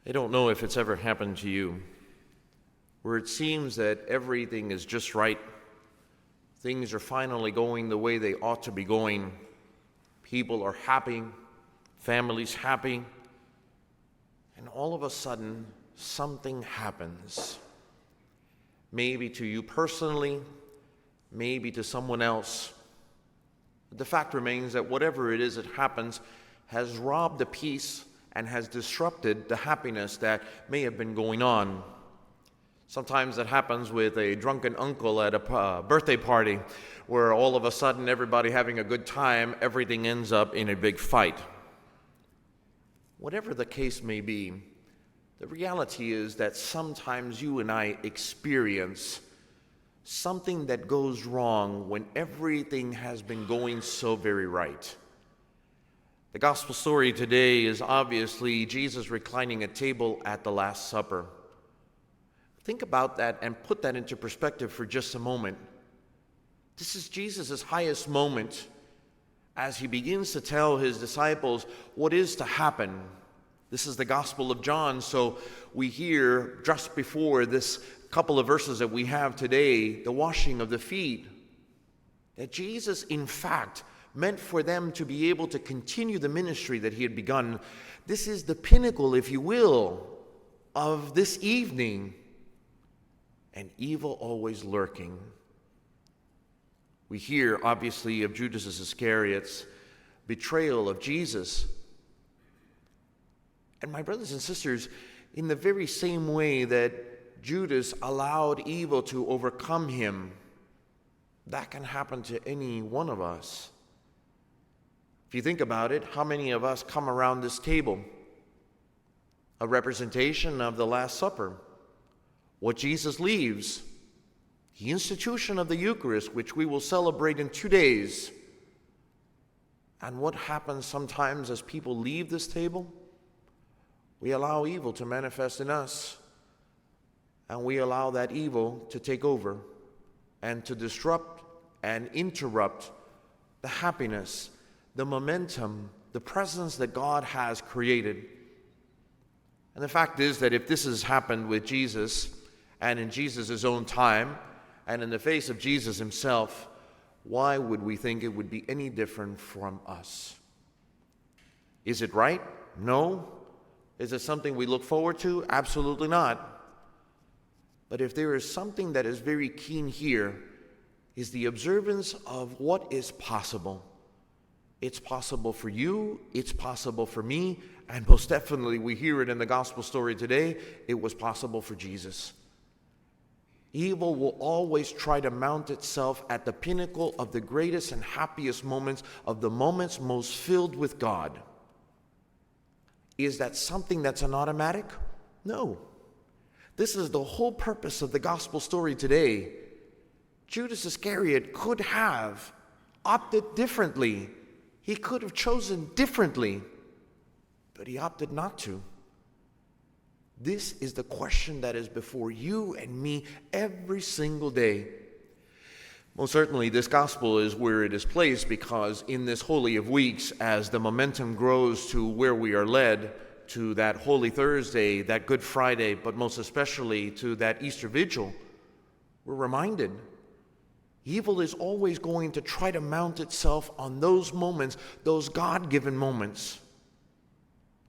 I don't know if it's ever happened to you, where it seems that everything is just right. Things are finally going the way they ought to be going. People are happy, families happy, and all of a sudden, something happens. Maybe to you personally, maybe to someone else. But the fact remains that whatever it is that happens has robbed the peace and has disrupted the happiness that may have been going on. Sometimes that happens with a drunken uncle at a birthday party, where all of a sudden everybody having a good time, everything ends up in a big fight. Whatever the case may be, the reality is that sometimes you and I experience something that goes wrong when everything has been going so very right. The gospel story today is obviously Jesus reclining at table at the Last Supper. Think about that and put that into perspective for just a moment. This is Jesus' highest moment as he begins to tell his disciples what is to happen. This is the Gospel of John, so we hear just before this couple of verses that we have today, the washing of the feet, that Jesus, in fact, meant for them to be able to continue the ministry that he had begun. This is the pinnacle, if you will, of this evening, and evil always lurking. We hear, obviously, of Judas Iscariot's betrayal of Jesus. And my brothers and sisters, in the very same way that Judas allowed evil to overcome him, that can happen to any one of us. If you think about it, how many of us come around this table? A representation of the Last Supper. What Jesus leaves, the institution of the Eucharist, which we will celebrate in 2 days. And what happens sometimes as people leave this table? We allow evil to manifest in us. And we allow that evil to take over and to disrupt and interrupt the happiness, the momentum, the presence that God has created. And the fact is that if this has happened with Jesus and in Jesus' own time and in the face of Jesus himself, why would we think it would be any different from us? Is it right? No. Is it something we look forward to? Absolutely not. But if there is something that is very keen here, is the observance of what is possible. It's possible for you, it's possible for me, and most definitely we hear it in the gospel story today, it was possible for Jesus. Evil will always try to mount itself at the pinnacle of the greatest and happiest moments, of the moments most filled with God. Is that something that's an automatic? No. This is the whole purpose of the gospel story today. Judas Iscariot could have opted differently. He could have chosen differently, but he opted not to. This is the question that is before you and me every single day. Most certainly, this gospel is where it is placed because in this Holy of Weeks, as the momentum grows to where we are led, to that Holy Thursday, that Good Friday, but most especially to that Easter Vigil, we're reminded evil is always going to try to mount itself on those moments, those God-given moments.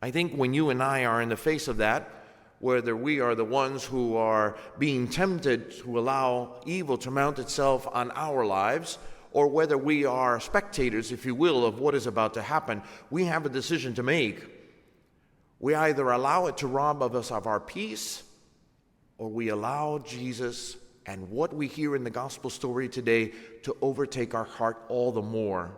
I think when you and I are in the face of that, whether we are the ones who are being tempted to allow evil to mount itself on our lives, or whether we are spectators, if you will, of what is about to happen, we have a decision to make. We either allow it to rob us of our peace, or we allow Jesus and what we hear in the gospel story today to overtake our heart all the more.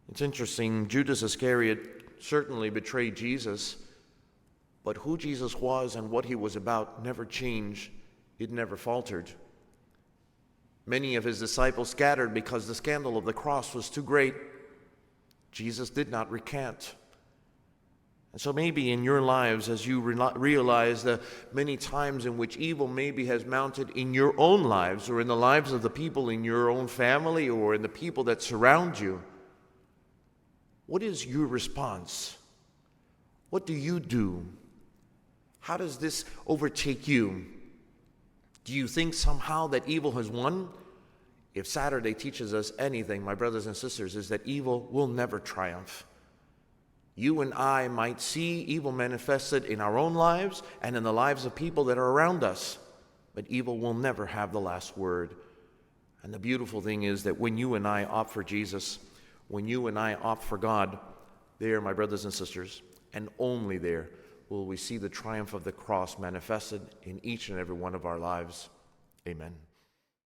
It's interesting, Judas Iscariot certainly betrayed Jesus, but who Jesus was and what he was about never changed. It never faltered. Many of his disciples scattered because the scandal of the cross was too great. Jesus did not recant. And so maybe in your lives, as you realize the many times in which evil maybe has mounted in your own lives or in the lives of the people in your own family or in the people that surround you, what is your response? What do you do? how does this overtake you? Do you think somehow that evil has won? If Saturday teaches us anything, my brothers and sisters, is that evil will never triumph. You and I might see evil manifested in our own lives and in the lives of people that are around us, but evil will never have the last word. And the beautiful thing is that when you and I opt for Jesus, when you and I opt for God, there, my brothers and sisters, and only there, will we see the triumph of the cross manifested in each and every one of our lives. Amen.